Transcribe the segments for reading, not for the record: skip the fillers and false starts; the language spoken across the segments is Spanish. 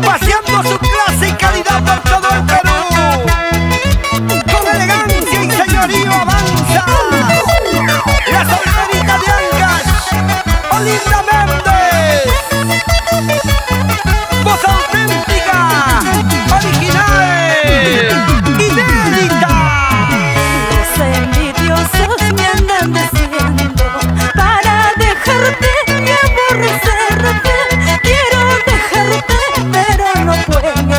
Paseando su clase y calidad por todo el Perú. Con elegancia y señorío avanza la solterita de Ancash, Olinda Méndez. Voz auténtica, original, inédita. Los envidiosos me andan diciendo para dejarte y aborrecerte. Quiero dejarte, pero no puedo.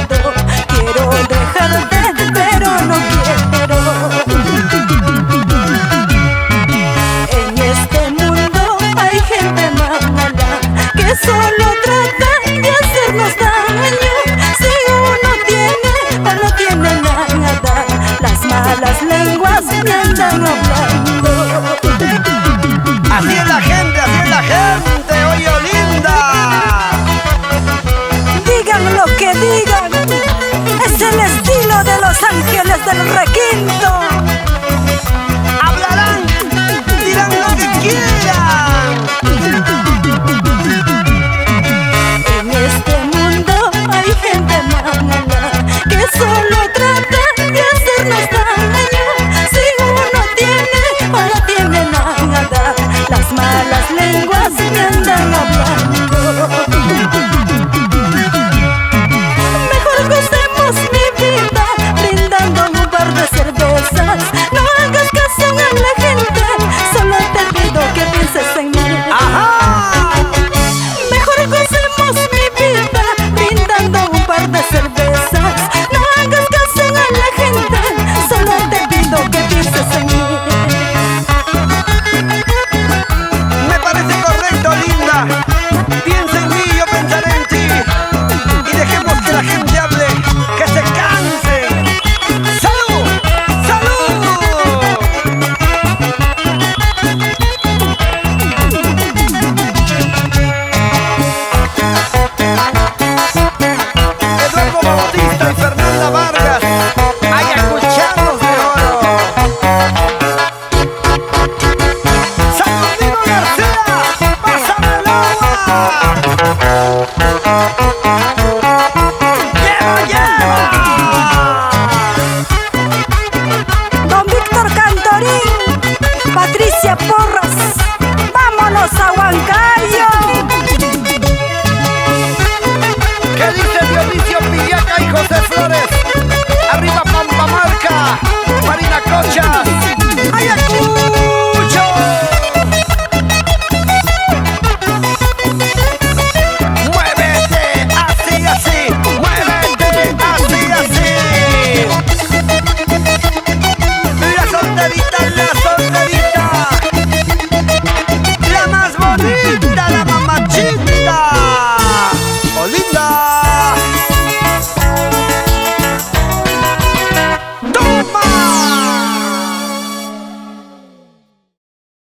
Quiero dejarte, pero no quiero. En este mundo hay gente mala que solo trata de hacernos daño. Si uno tiene o no tiene nada, las malas lenguas me andan hablando. Así es la gente, oye Olinda. Digan lo que digan, es el estilo de Los Ángeles del Requinto. Hablarán, dirán lo que quieran. En este mundo hay gente mala que solo trata de hacernos daño. Si uno tiene o no tiene nada, las malas lenguas